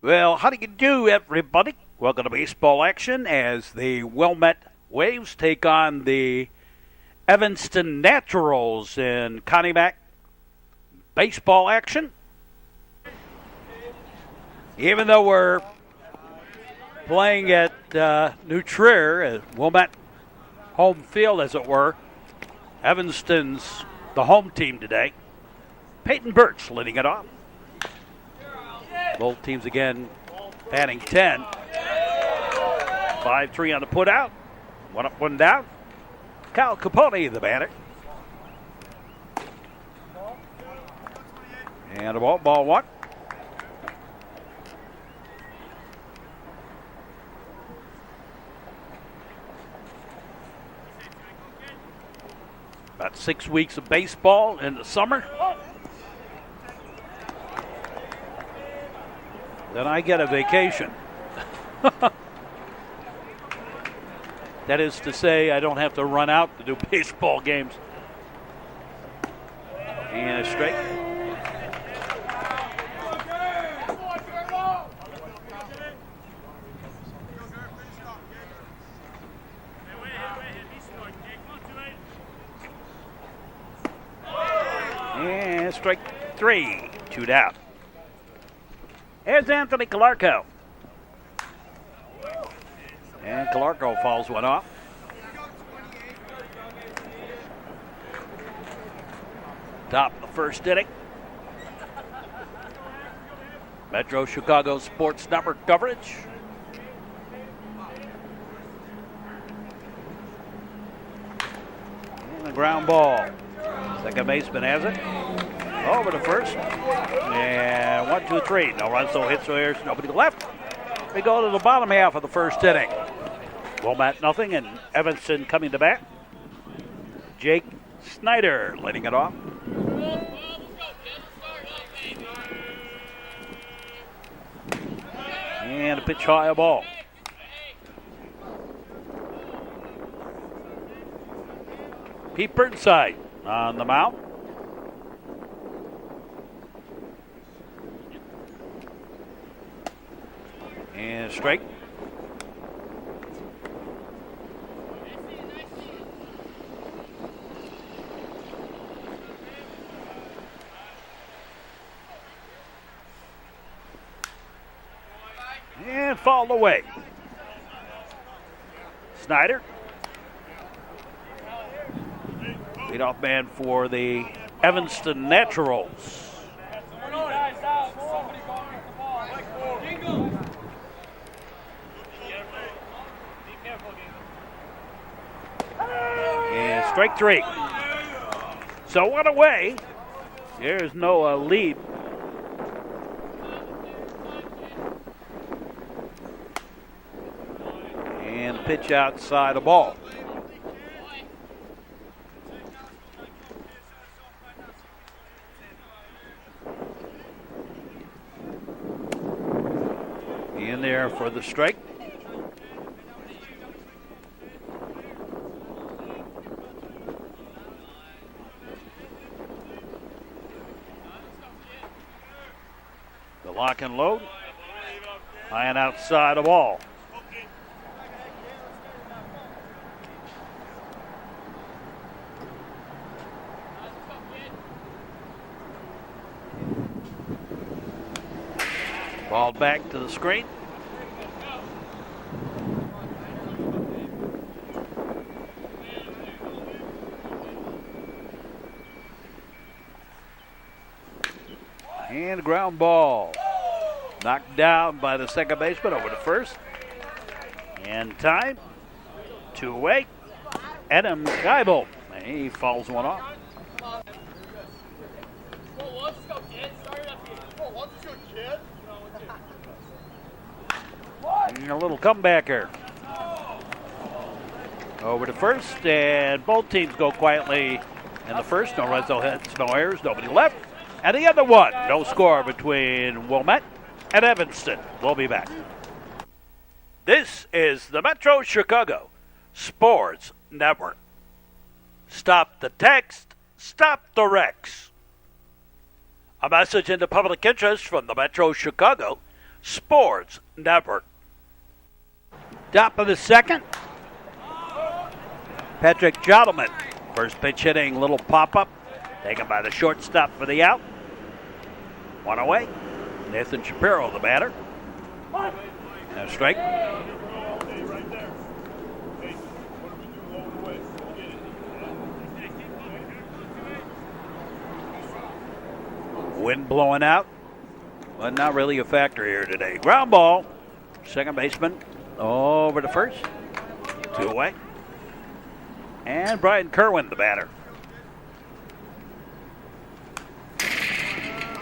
Well, how do you do, everybody? Welcome to baseball action as the Wilmette Waves take on the Evanston Naturals in Connie Mack baseball action. Even though we're playing at New Trier, Wilmette home field, as it were, Evanston's the home team today. Peyton Birch leading it off. Both teams again batting 10. 5-3 on the put out. One up, one down. Kyle Capone, the batter. And a ball one. About 6 weeks of baseball in the summer. Then I get a vacation. That is to say, I don't have to run out to do baseball games. And a strike. And strike three. 2 down. Here's Anthony Calarco. And Calarco fouls one off. Top of the first inning. Metro Chicago Sports Network coverage. And a ground ball. Second baseman has it. Over to first. And 1, 2, 3. No runs, no hits, no errors, nobody left. We go to the bottom half of the first inning. Wilmette nothing, and Evanston coming to bat. Jake Snyder leading it off. And a pitch high, a ball. Pete Burnside on the mound. And strike. And fouled away. Snyder. Leadoff man for the Evanston Naturals. And strike three. So one away. There's no lead. And pitch outside a ball. In there for the strike. The lock and load. High and outside a ball. Ball back to the screen. And a ground ball. Knocked down by the second baseman over to first. And time. 2 away. Adam Geibel. He fouls one off. And a little comebacker. Over to first, and both teams go quietly in the first. No runs, no hits, no errors, nobody left. And the other one, no score between Wilmette and Evanston. We'll be back. This is the Metro Chicago Sports Network. Stop the text, stop the wrecks. A message in the public interest from the Metro Chicago Sports Network. Top of the second. Patrick Gentleman. First pitch hitting, little pop-up. Taken by the shortstop for the out. One away. Nathan Shapiro, the batter. And a strike. Wind blowing out, but not really a factor here today. Ground ball. Second baseman over to first. 2 away. And Brian Kerwin, the batter.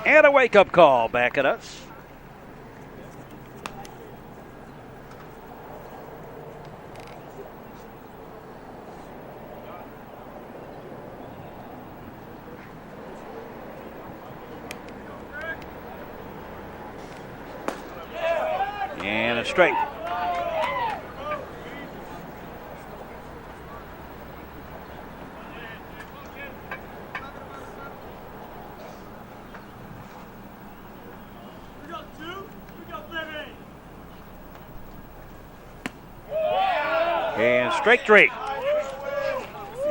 And a wake-up call back at us. And a strike. And strike 3.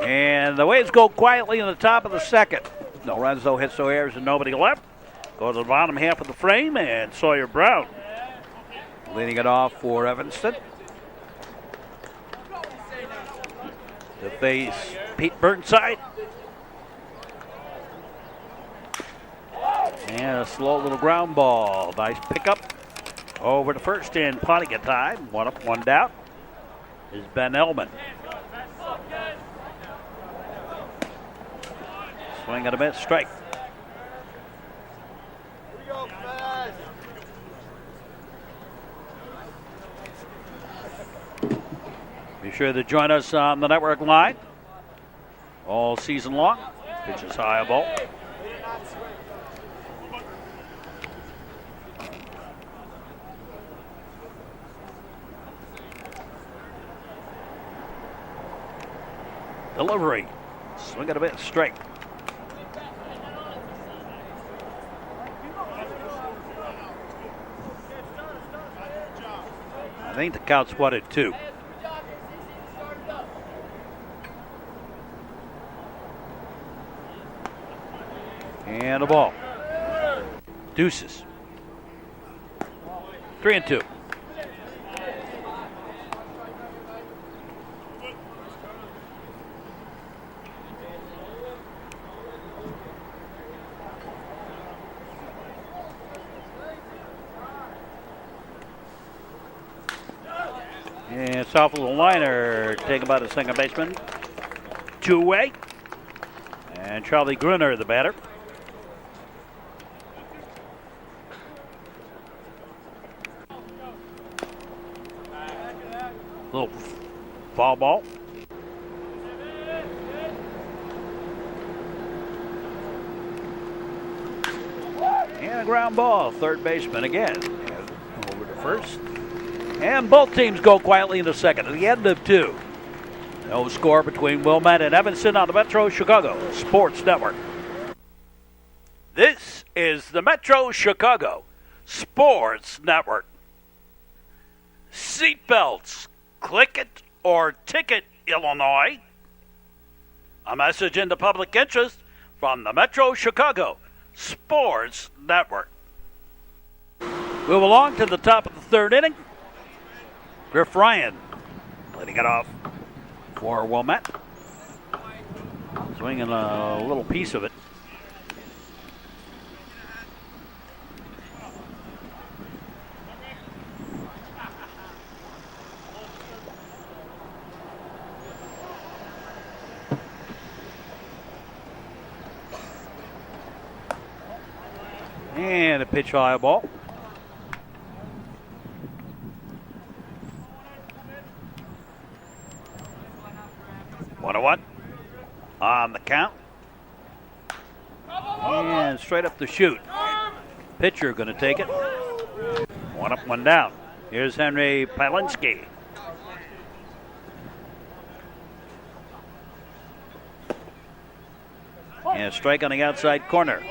And the Waves go quietly in the top of the second. No runs, no hits, no errors, and nobody left. Go to the bottom half of the frame, and Sawyer Brown leading it off for Evanston. To face Pete Burnside. And a slow little ground ball. Nice pickup over to first in plenty of time. 1 up, 1 down is Ben Elman. Swing and a miss, strike. Be sure to join us on the network line all season long. Pitches high, a ball. Delivery. Swing it a bit, straight. I think the count's 1-2. And a ball. Deuces. 3-2. And soft little liner taken by the second baseman. 2 away. And Charlie Gruner, the batter. Little foul ball. And a ground ball. Third baseman again. And over to first. And both teams go quietly in the second. At the end of 2. No score between Wilmette and Evanston on the Metro Chicago Sports Network. This is the Metro Chicago Sports Network. Seatbelts. Click it or ticket, Illinois. A message in the public interest from the Metro Chicago Sports Network. Move along to the top of the third inning. Griff Ryan leading it off for Wilmette. Swinging a little piece of it. And a pitch high ball. One on the count. And straight up the chute. Pitcher going to take it. 1 up, 1 down. Here's Henry Palinski. And a strike on the outside corner.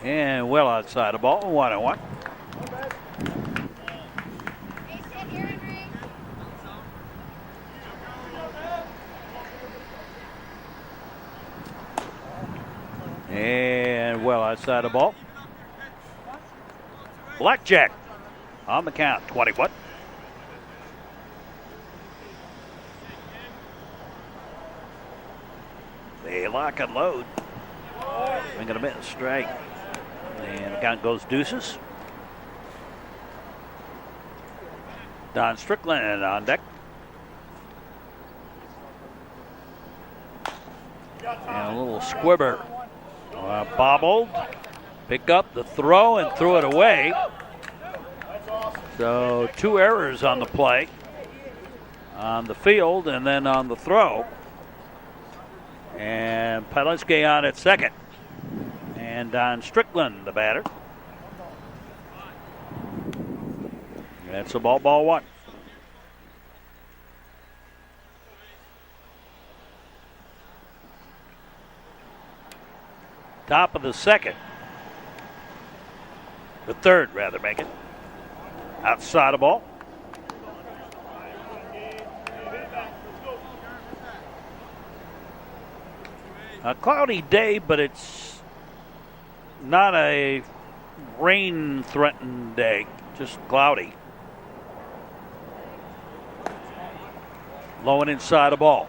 And well outside the ball, 1-1. And well outside the ball. Blackjack on the count, 21. They lock and load. Swing and a miss, strike. And the count goes deuces. Don Strickland on deck. And a little squibber. Bobbled. Pick up the throw and threw it away. So 2 errors on the play. On the field and then on the throw. And Pilinski on at second. And Don Strickland, the batter. That's a ball 1. Top of the second. The third, rather, make it. Outside the ball. A cloudy day, but it's not a rain-threatened day, just cloudy. Low and inside the ball.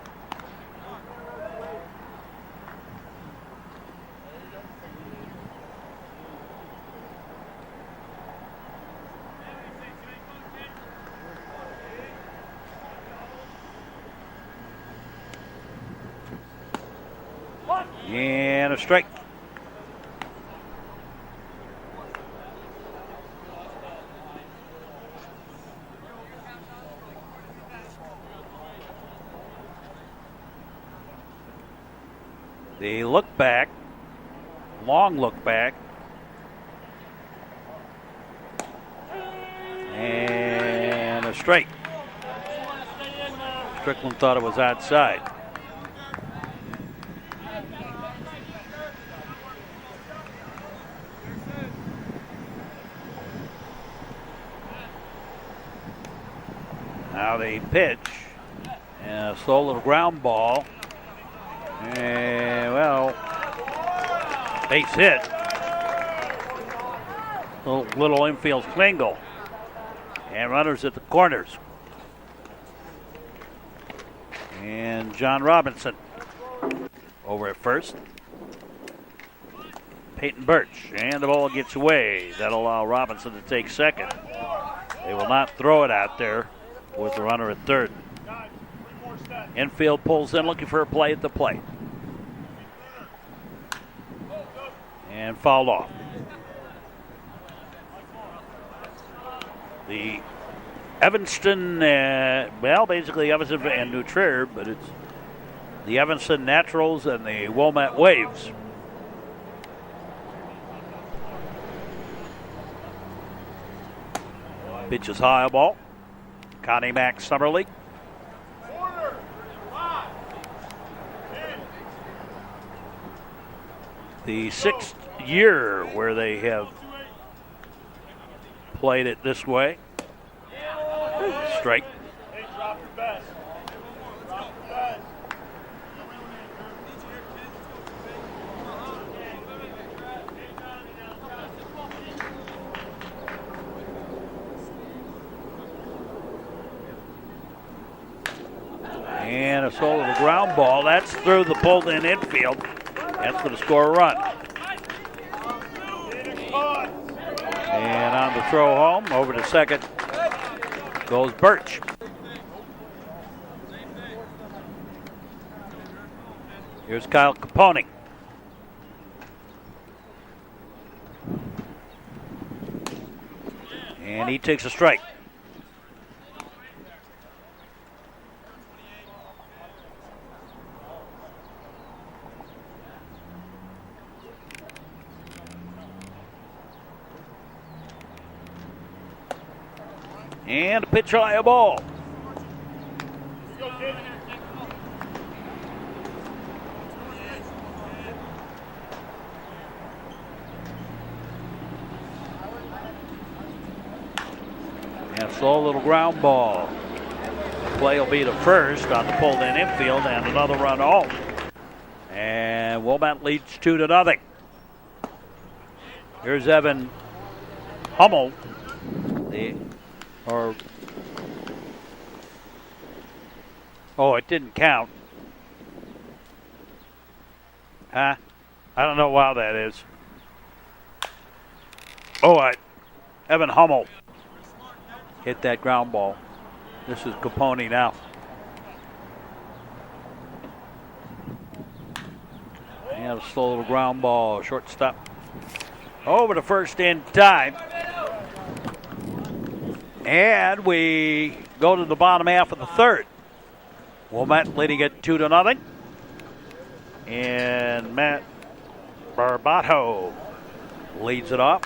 And a strike. The look back, long look back. And a strike. Strickland thought it was outside. Now they pitch, and a slow little ground ball, and well, base hit. Little infield single, and runners at the corners. And John Robinson over at first. Peyton Birch, and the ball gets away. That'll allow Robinson to take second. They will not throw it out there with the runner at third. Infield pulls in, looking for a play at the plate. And fouled off. The Evanston, basically Evanston and New Trier, but it's the Evanston Naturals and the Wilmette Waves. Pitch is high, a ball. Connie Mack, Summer League. The 6th year where they have played it this way. Strike. And a slow little ground ball. That's through the pulled-in infield. That's going to score a run. And on the throw home, over to second, goes Birch. Here's Kyle Capone. And he takes a strike. And a pitch high, a ball. And slow little ground ball. Play will be to first on the pulled in infield and another run home. And Wilmette leads 2-0. Here's Evan Hummel. It didn't count. Huh? I don't know why that is. Evan Hummel hit that ground ball. This is Capone now. And a slow little ground ball, shortstop. Over to first in time. And we go to the bottom half of the third. Wilmette leading it 2-0. And Matt Barbato leads it off.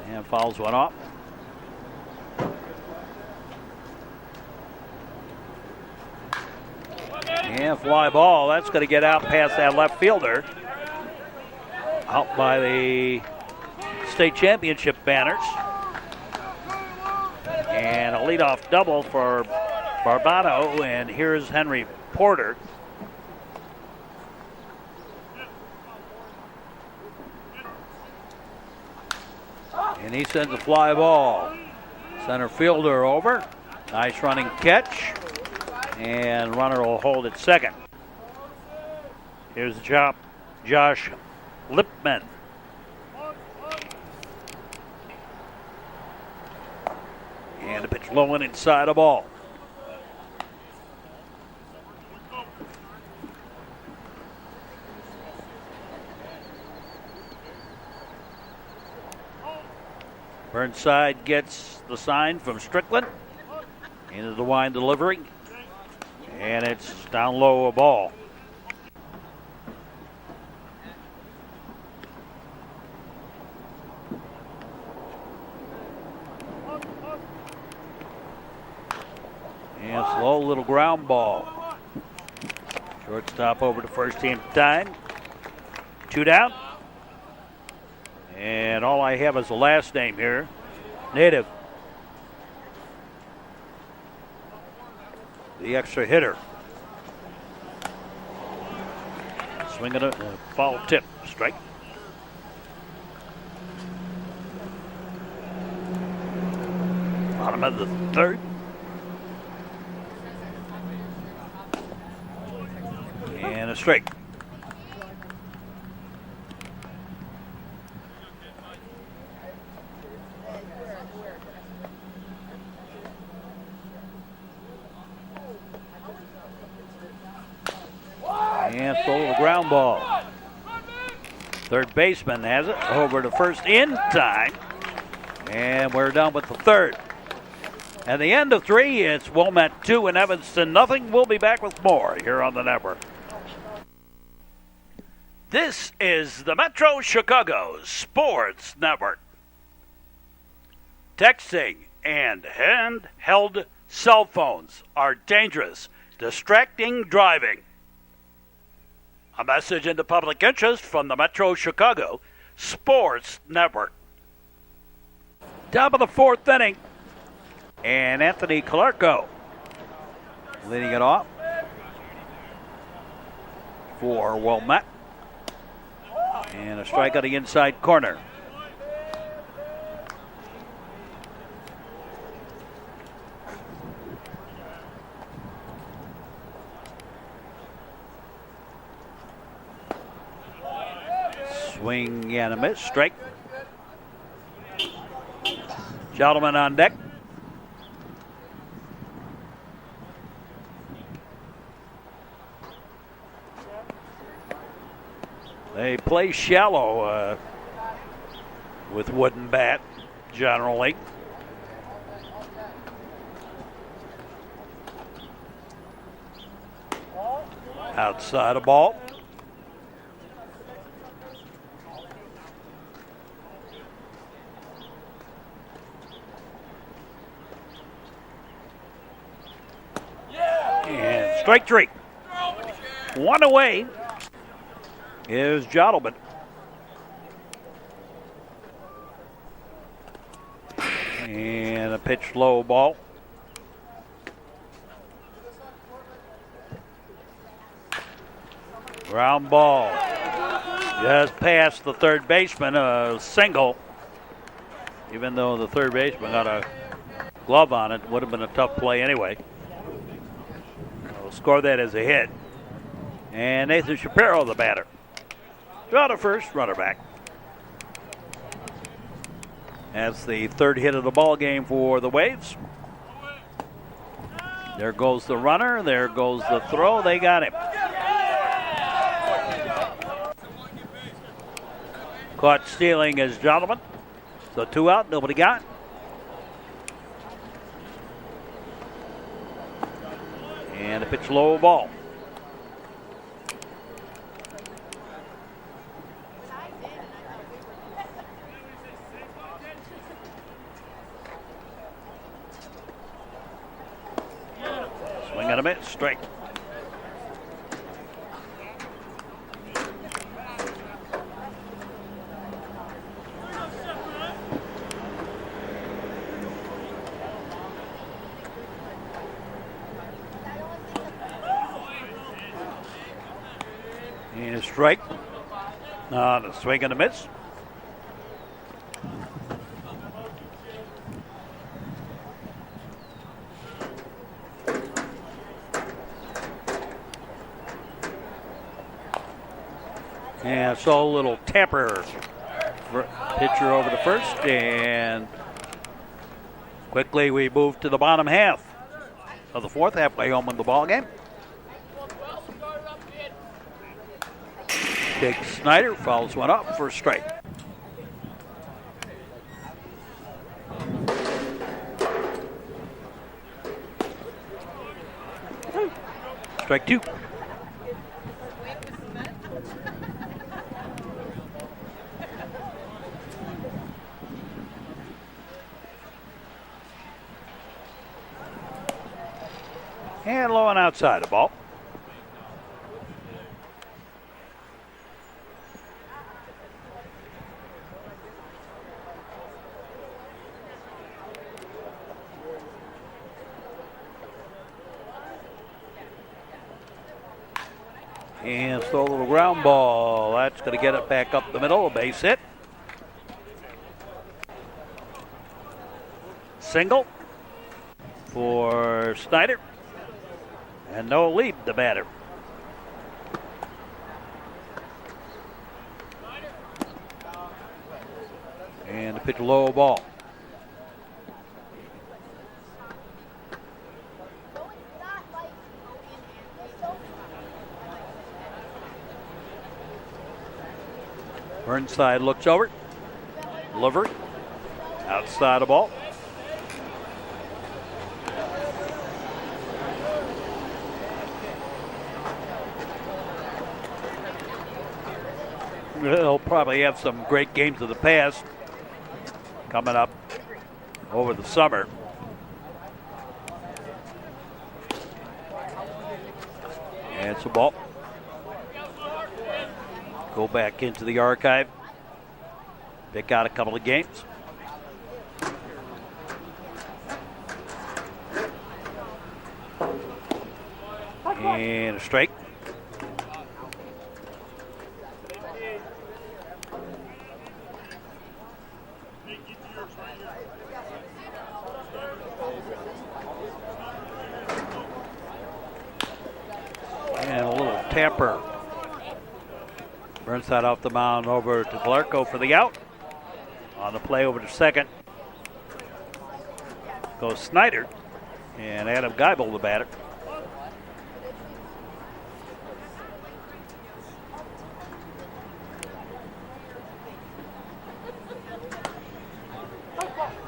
And fouls one off. And fly ball. That's going to get out past that left fielder. Out by the state championship banners. And a leadoff double for Barbato. And here's Henry Porter. And he sends a fly ball. Center fielder over. Nice running catch. And runner will hold at second. Here's the chop, Josh Lipman. And a pitch low and inside a ball. Burnside gets the sign from Strickland. Into the wind delivery. And it's down low a ball. And slow little ground ball. Shortstop over to first in time. 2 down. And all I have is the last name here. Native. The extra hitter. Swinging a foul tip. Strike. Bottom of the third. And a strike. And slow ground ball. Third baseman has it over to first in time. And we're done with the third. At the end of 3, it's Wilmette 2 and Evanston nothing. We'll be back with more here on the network. This is the Metro Chicago Sports Network. Texting and handheld cell phones are dangerous, distracting driving. A message in the public interest from the Metro Chicago Sports Network. Top of the 4th inning. And Anthony Calarco leading it off for Wilmette. And a strike on the inside corner. Swing and a miss. Strike. Gentlemen on deck. They play shallow with wooden bat, generally. Outside a ball. And strike 3. 1 away. Is Jodelman. And a a pitch low ball. Ground ball. Just past the third baseman, a single. Even though the third baseman got a glove on it, would have been a tough play anyway. We'll score that as a hit. And Nathan Shapiro, the batter. Draw to first, runner back. That's the third hit of the ball game for the Waves. There goes the runner. There goes the throw. They got him. Caught stealing his gentleman. So 2 out, nobody got. And a pitch low ball. Swing and a miss, strike. And a strike. The swing and a miss. And I saw a little tamper. Pitcher over to first, and quickly we move to the bottom half of the fourth, halfway home in the ball game. Big Snyder fouls one up for a strike. Strike 2. And low and outside the ball. And throw a little ground ball. That's going to get it back up the middle, a base hit. Single for Snyder. And no lead, the batter. And a pitch low ball. Burnside looks over. Delivery. Outside the ball. They'll probably have some great games of the past coming up over the summer. And it's a ball. Go back into the archive. Pick out a couple of games. And a strike. And a little tamper. Burnside off the mound over to Glarko for the out. On the play over to second goes Snyder. And Adam Geibel, the batter.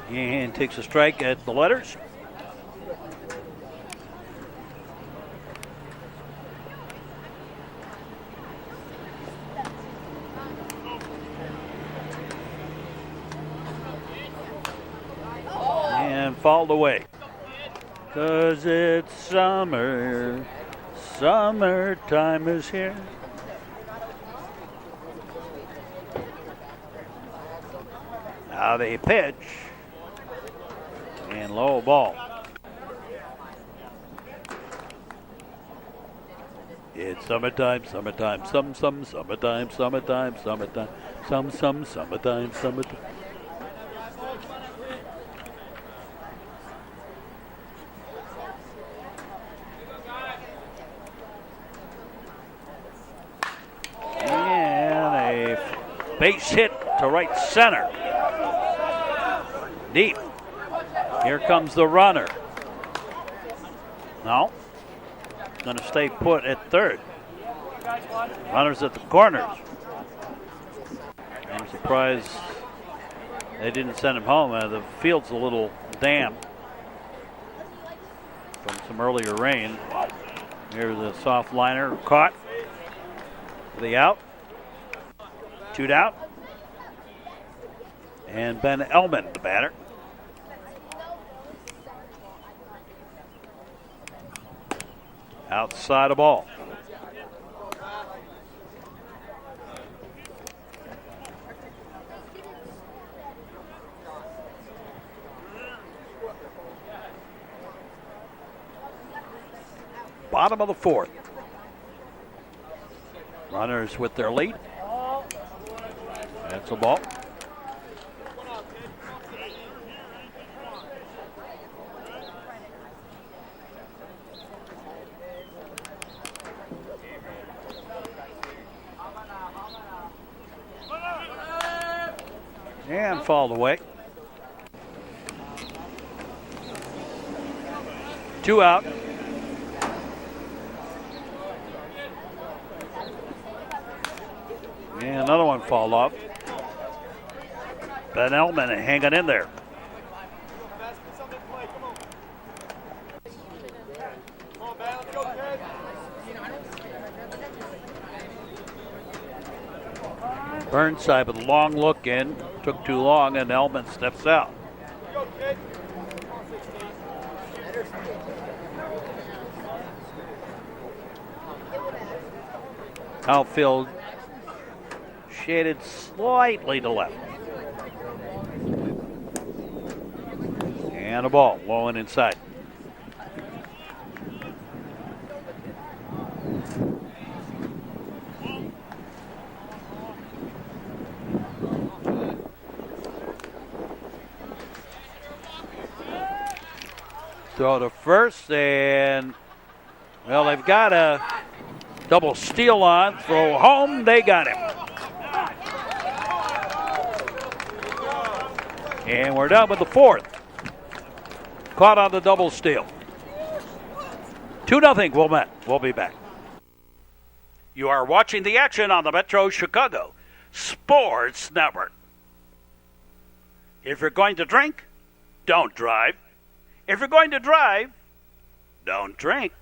And takes a strike at the letters. And fouled away. 'Cause it's summer. Summertime is here. Now they pitch. And low ball. It's summertime, summertime, summertime, summertime, summertime, summertime, summertime. And a base hit to right center. Deep. Here comes the runner. No. Going to stay put at third. Runners at the corners. I'm surprised they didn't send him home. The field's a little damp from some earlier rain. Here's a soft liner caught. The out. 2 down. And Ben Elman, the batter. Outside the ball. Bottom of the 4th. Runners with their lead. That's a ball. And fouled away. 2 out. And another one fouled off. Ben Elman hanging in there. Burnside with a long look in. Took too long, and Elman steps out. Outfield shaded slightly to left. And a ball, low and inside. Throw to first, and well, they've got a double steal on. Throw home, they got him. And we're done with the 4th. Caught on the double steal. 2-0 Wilmette. We'll be back. You are watching the action on the Metro Chicago Sports Network. If you're going to drink, don't drive. If you're going to drive, don't drink.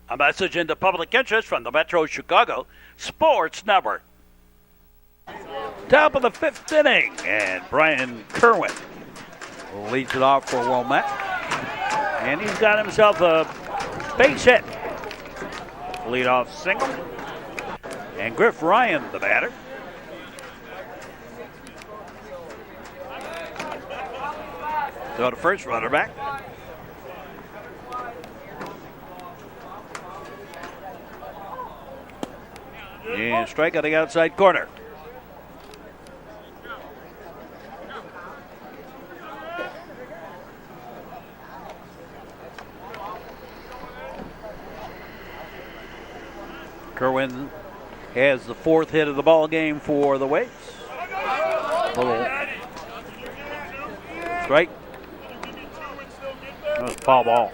A message into public interest from the Metro Chicago Sports Network. Top of the 5th inning, and Brian Kerwin leads it off for Wilmette. And he's got himself a base hit. Leadoff single. And Griff Ryan, the batter. So the first runner back. And strike on the outside corner. Kerwin has the 4th hit of the ball game for the Waves. Little strike. That was a foul ball.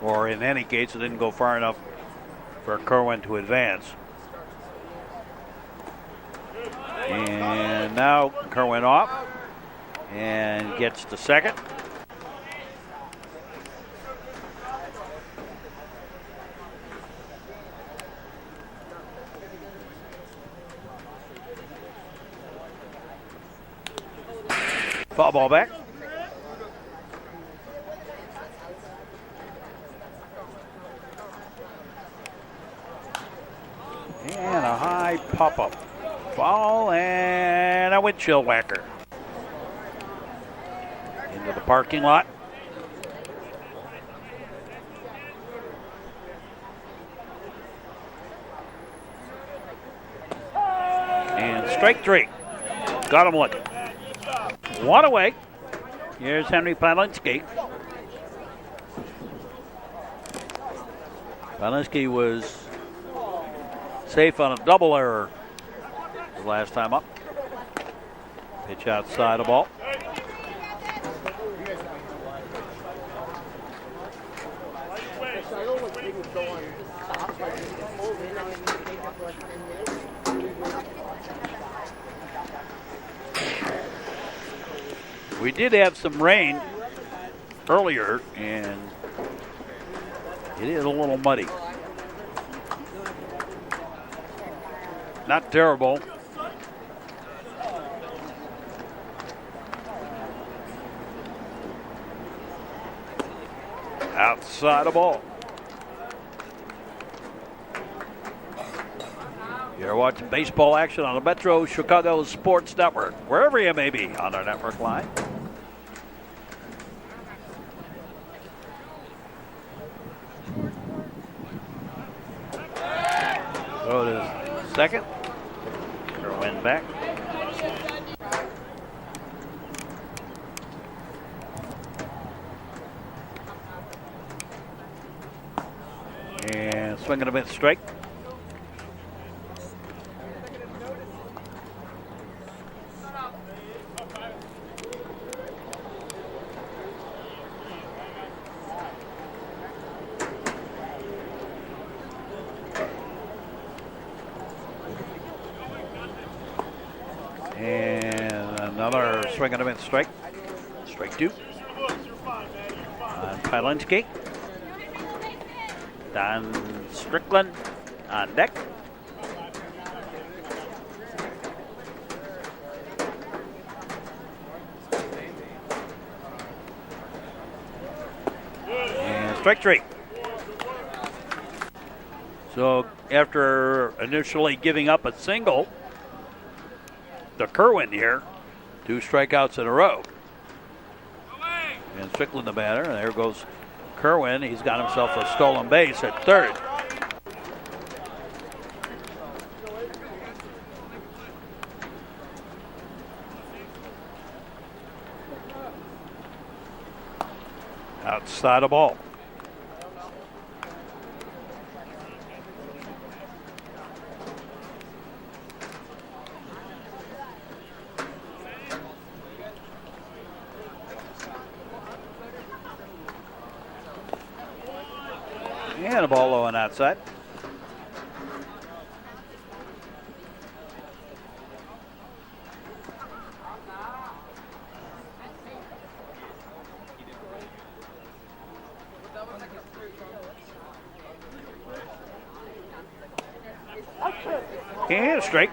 Or in any case, it didn't go far enough for Kerwin to advance. And now Kerwin off and gets to second. Foul ball back. And a high pop-up. Foul and a windshield whacker. Into the parking lot. And strike three. Got him looking. One away. Here's Henry Palinski. Palinski was safe on a double error the last time up. Pitch outside the ball. We did have some rain earlier, and it is a little muddy. Not terrible. Outside the ball. You're watching baseball action on the Metro Chicago Sports Network, wherever you may be on our network line. Go to second. Kerwin back. And swinging a bit straight. Swinging him in strike. Strike two. On Palinski. Don Strickland on deck. And strike three. So after initially giving up a single to Kerwin here, 2 strikeouts in a row. And Strickland the batter. And there goes Kerwin. He's got himself a stolen base at third. Outside the ball. And a ball low on outside. And a strike.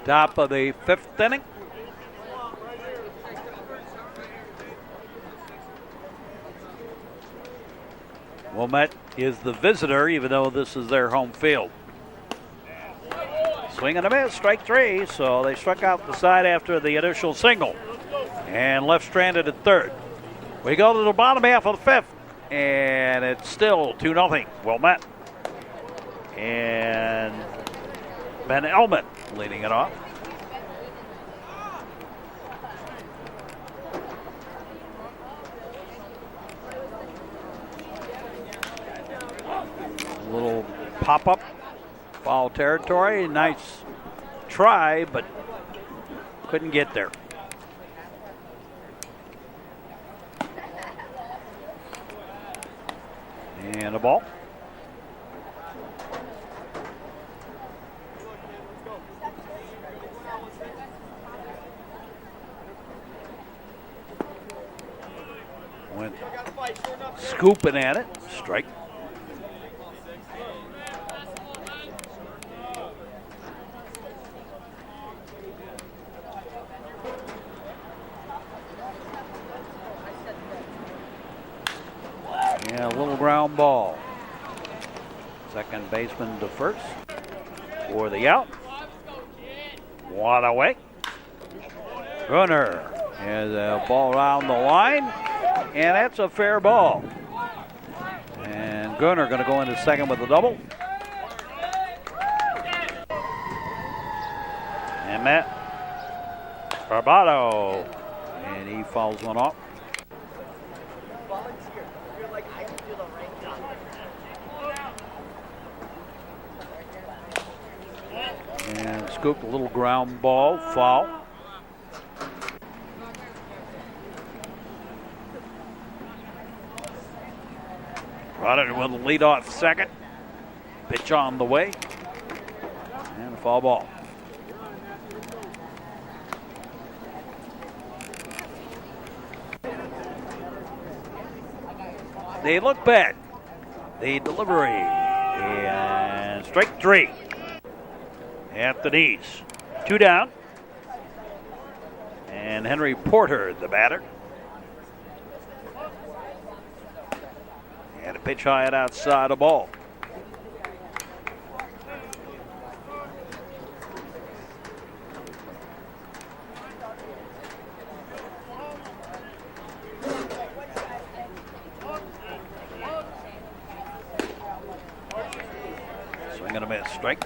Top of the 5th inning. Wilmette is the visitor, even though this is their home field. Swing and a miss, strike three. So they struck out the side after the initial single. And left stranded at third. We go to the bottom half of the 5th. And it's still 2-0 Wilmette. And Ben Elman leading it off. Little pop-up, foul territory. Nice try, but couldn't get there. And a ball. Went scooping at it. Strike. Yeah, a little ground ball. Second baseman to first. for the out. One away. Gunner has a ball around the line, and that's a fair ball. And Gunner going to go into second with a double. And Matt Barbato, and he fouls one off. And scooped a little ground ball, foul. Rodder with the lead off second. Pitch on the way. And a foul ball. They look bad. The delivery. And strike three. At the knees. Two down. And Henry Porter, the batter. And a pitch high and outside a ball. Swing and a miss. Strike.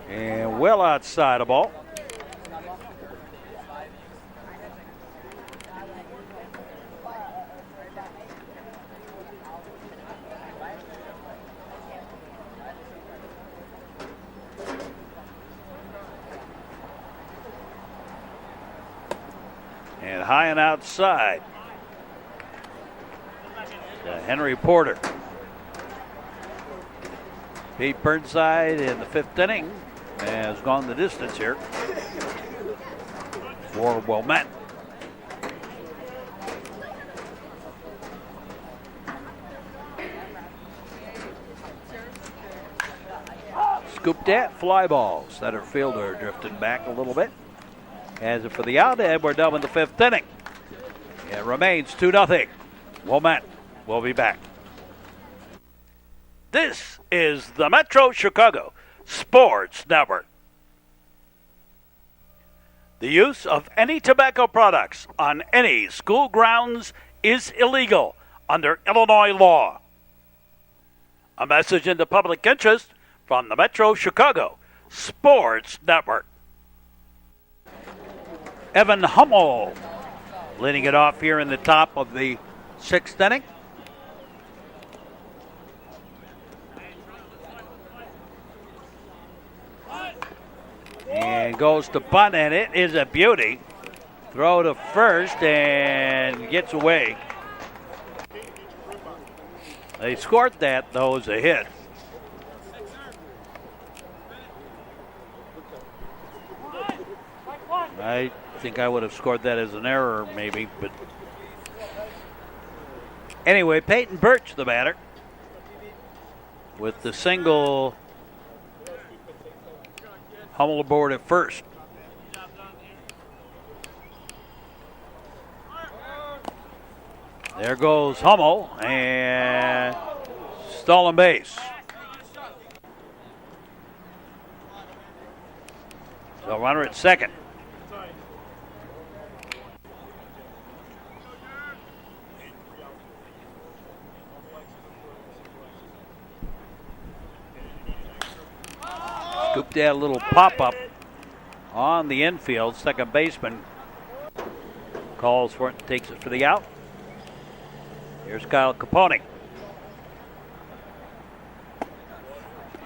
And well outside a ball. And high and outside to Henry Porter. Pete Burnside in the fifth inning has gone the distance here for Wilmette. Scooped at, fly ball. Center fielder drifted back a little bit. Has it for the out, and we're done with the fifth inning. It remains 2-0. Wilmette will be back. This is the Metro Chicago Sports Network. The use of any tobacco products on any school grounds is illegal under Illinois law. A message in the public interest from the Metro Chicago Sports Network. Evan Hummel leading it off here in the top of the sixth inning. And goes to bunt, and it is a beauty. Throw to first and gets away. They scored that, though, as a hit. I think I would have scored that as an error, maybe, but anyway, Peyton Birch, the batter, with the single. Hummel aboard at first. There goes Hummel, and stolen base. So runner at second. Scooped that little pop-up on the infield. Second baseman calls for it and takes it for the out. Here's Kyle Capone.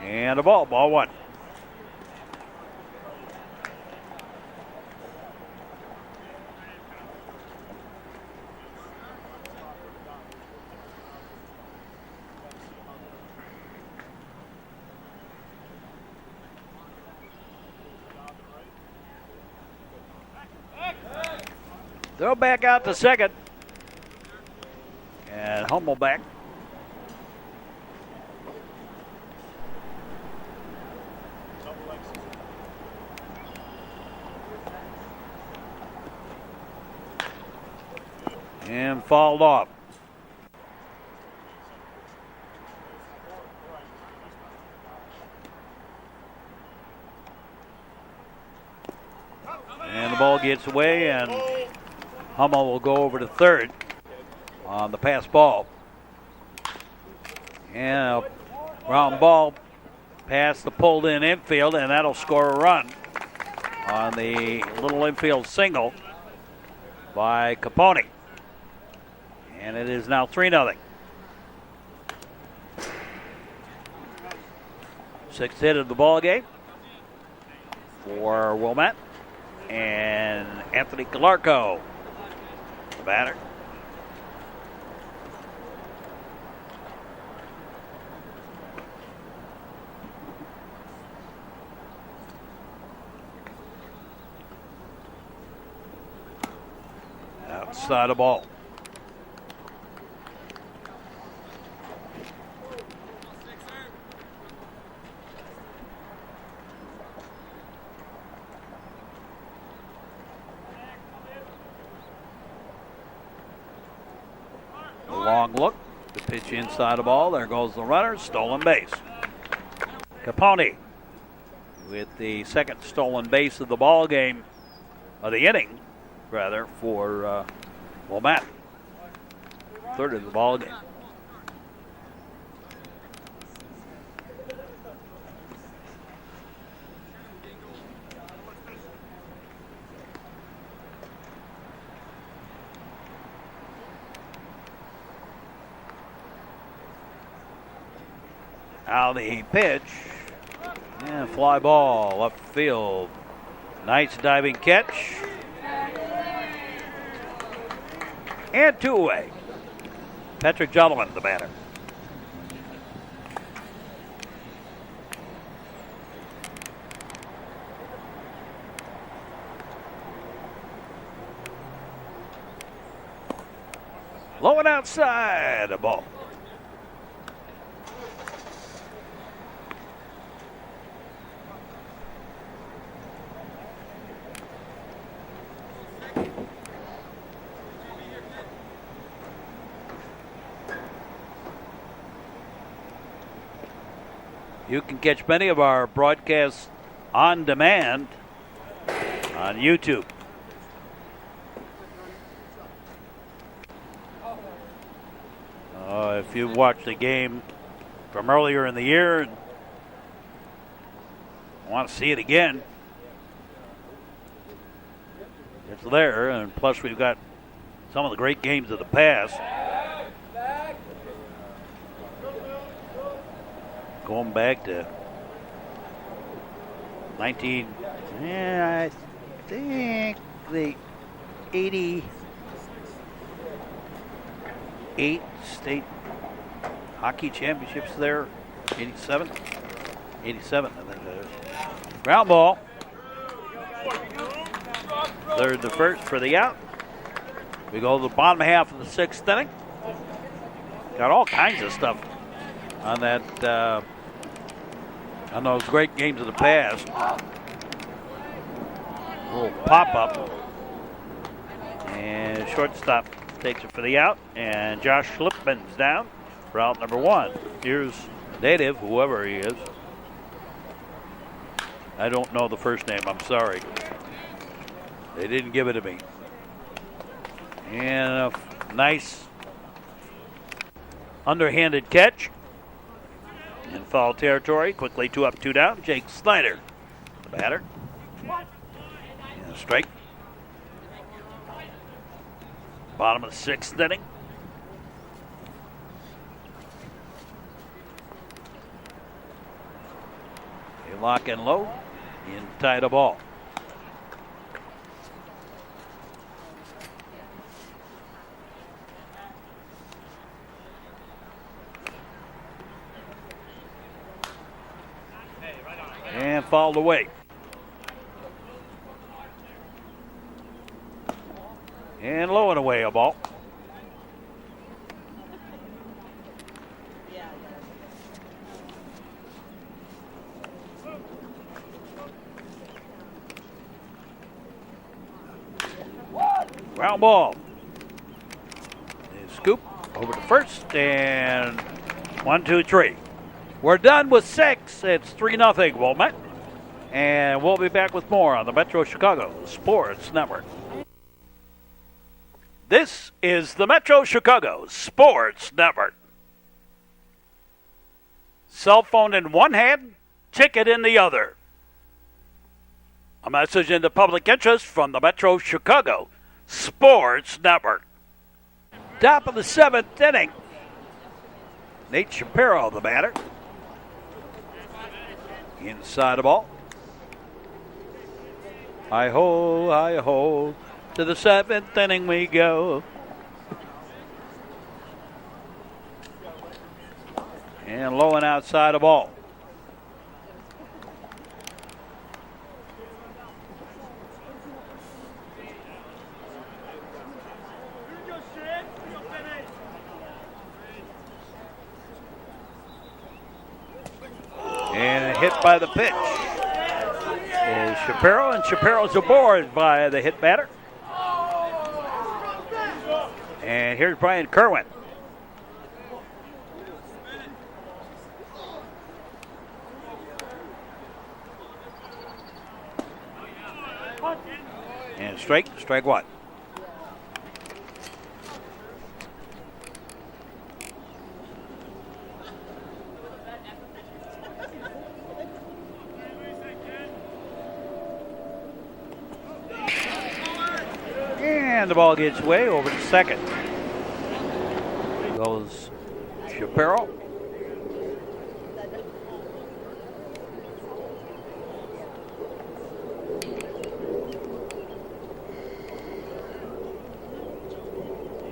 And a ball one. Throw back out to second. And Hummel back. And fouled off. And the ball gets away, and Hummel will go over to third on the pass ball. And a ground ball past the pulled in infield, and that'll score a run on the little infield single by Capone. And it is now 3-0. Sixth hit of the ball game for Wilmette. And Anthony Calarco, the batter. Outside the ball. Long look, the pitch inside the ball. There goes the runner, stolen base. Capone with the second stolen base of the ball game, of the inning, rather, for Wilmette. Third of the ball game. Now the pitch, and fly ball left field. Nice diving catch. And 2 away. Patrick Jolliman, the batter. Low and outside, a ball. You can catch many of our broadcasts on demand on YouTube. If you watched the game from earlier in the year and want to see it again, it's there. And plus, we've got some of the great games of the past. Going back to I think the 88 state hockey championships there. 87, I think that is. Ground ball. Third to first for the out. We go to the bottom half of the sixth inning. Got all kinds of stuff on that. On those great games of the past. A little pop-up. And shortstop takes it for the out. And Josh Schlipman's down for out number 1. Here's Native, whoever he is. I don't know the first name, I'm sorry. They didn't give it to me. And a nice underhanded catch. In foul territory, quickly 2 up, 2 down. Jake Snyder, the batter. And a strike. Bottom of the sixth inning. They lock in low, in tie the ball. And fouled away. And low and away a ball. Ground ball. over to first, and 1, 2, 3. We're done with 6. It's 3-0 Wilmette. And we'll be back with more on the Metro Chicago Sports Network. This is the Metro Chicago Sports Network. Cell phone in one hand, ticket in the other. A message into public interest from the Metro Chicago Sports Network. Top of the 7th inning. Nate Shapiro, the batter. Inside the ball. Hi-ho, to the 7th inning we go. And low and outside the ball. And hit by the pitch is Shapiro, and Shapiro's aboard by the hit batter. And here's Brian Kerwin. And strike one. And the ball gets way over to second. Goes Shapiro.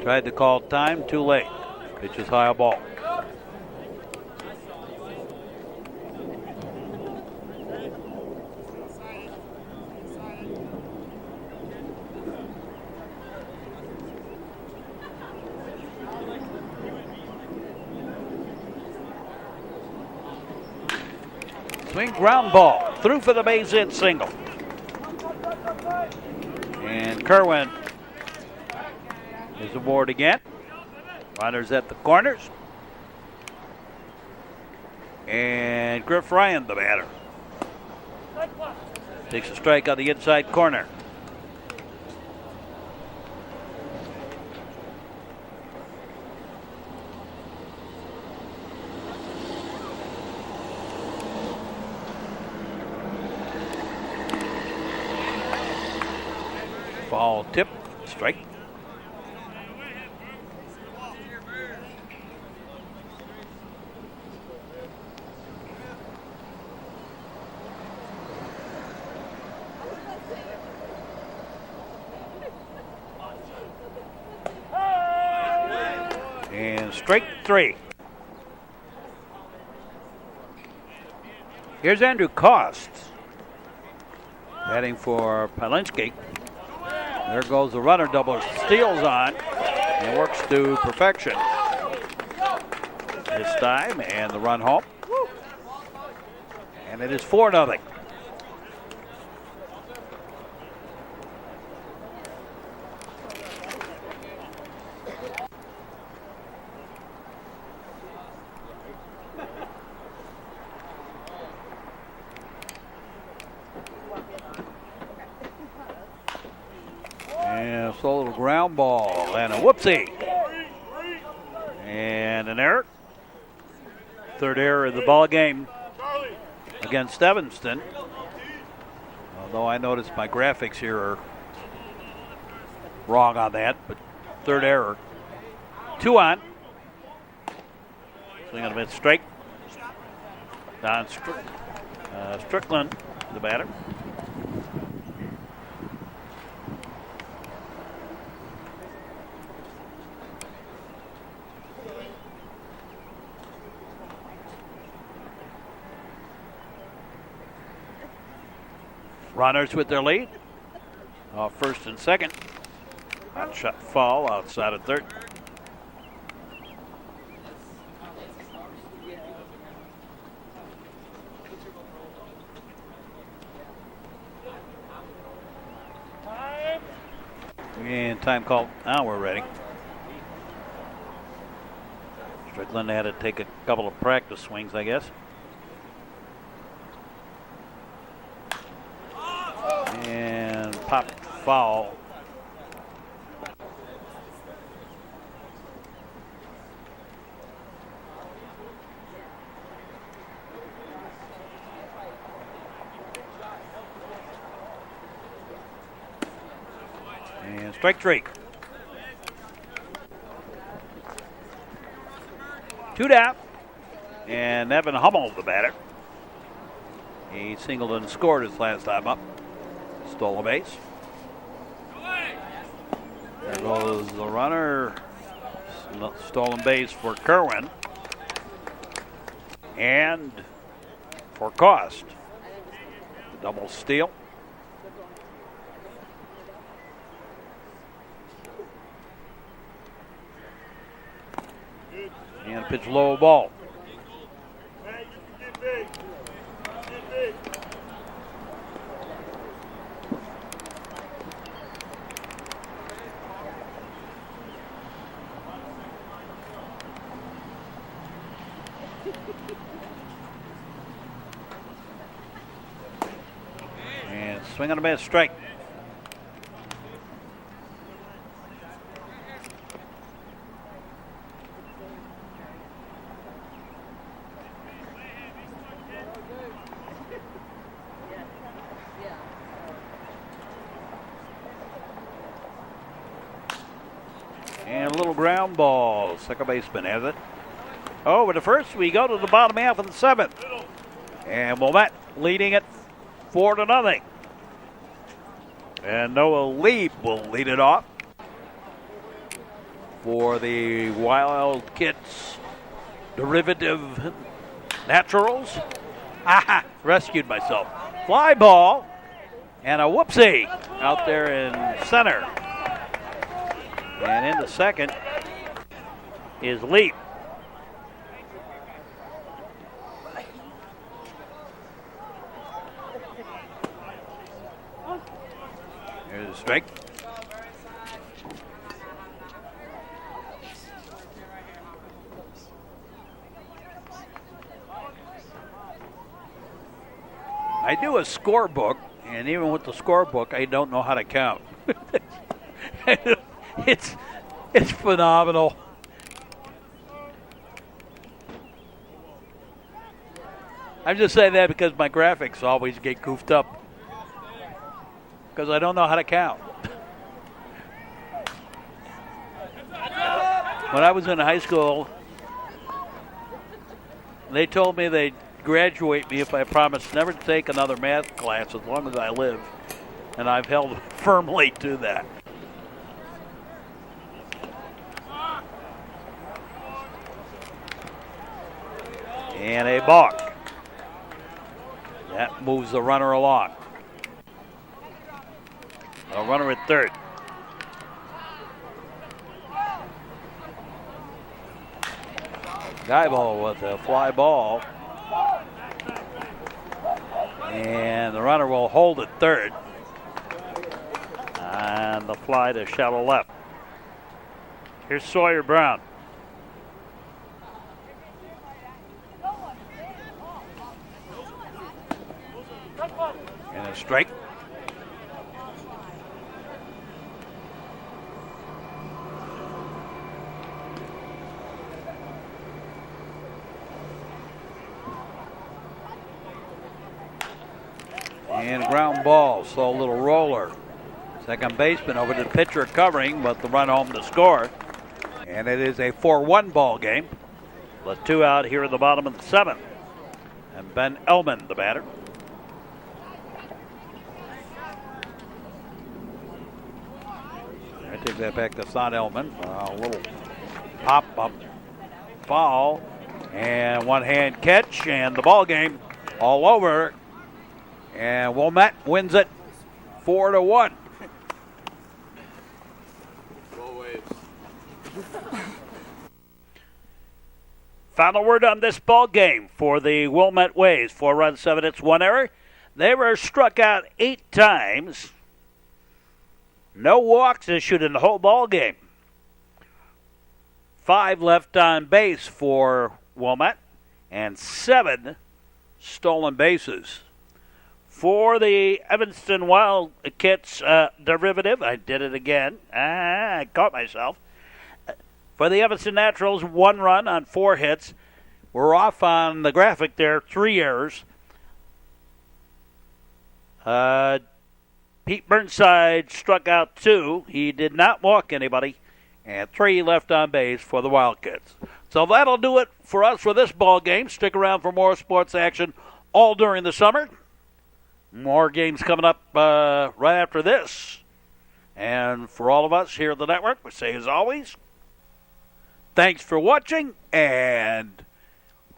Tried to call time, too late. Pitch is high, a ball. Swing ground ball. Through for the base hit single. And Kerwin is aboard again. Runners at the corners. And Griff Ryan, the batter. Takes a strike on the inside corner. Ball tip, strike. And strike three. Here's Andrew Costs batting for Palinski. There goes the runner, double steals on and works to perfection this time, and the run home. And it is 4-0. And a little ground ball and a whoopsie. And an error. Third error of the ball game against Evanston. Although I noticed my graphics here are wrong on that, but third error. 2 on. Swing on a bit straight. Don Strickland, the batter. Runners with their lead. Off first and second. Hot shot foul outside of third. And time called. Now we're ready. Strickland had to take a couple of practice swings, I guess. And pop foul. And strike three. 2 down. And Evan Hummel, the batter. He singled and scored his last time up. Stole a base. There goes the runner. Stolen base for Kerwin. And for Cost. Double steal. And pitch low ball. And swing on a miss, strike. And a little ground ball. Second baseman has it. Over to first, we go to the bottom half of the 7th. And Wilmette leading it 4-0. And Noah Lieb will lead it off for the Wildkits Derivative Naturals. Aha! Rescued myself. Fly ball and a whoopsie out there in center. And in the second is Lieb. Here's a strike. I do a scorebook, and even with the scorebook, I don't know how to count. It's phenomenal. I'm just saying that because my graphics always get goofed up. Because I don't know how to count. When I was in high school, they told me they'd graduate me if I promised never to take another math class as long as I live. And I've held firmly to that. And a balk. That moves the runner along. A runner at third. Guy ball with a fly ball. And the runner will hold at third. And the fly to shallow left. Here's Sawyer Brown. And a strike. And ground ball, so a little roller. Second baseman over to the pitcher covering, but the run home to score. And it is a 4-1 ball game. The 2 out here in the bottom of the 7th. And Ben Ellman, the batter. I take that back. That's not Ellman. A little pop-up foul. And one-hand catch, and the ball game all over. And Wilmette wins it 4-1. Final word on this ball game for the Wilmette Waves. 4 runs, 7 hits, 1 error. They were struck out 8 times. No walks issued in the whole ball game. 5 left on base for Wilmette, and 7 stolen bases. For the Evanston Wildkits derivative, I did it again. I caught myself. For the Evanston Naturals, 1 run on 4 hits. We're off on the graphic there, 3 errors. Pete Burnside struck out 2. He did not walk anybody. And 3 left on base for the Wildkits. So that'll do it for us for this ball game. Stick around for more sports action all during the summer. More games coming up right after this. And for all of us here at the network, we say as always, thanks for watching, and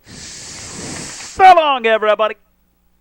so long, everybody.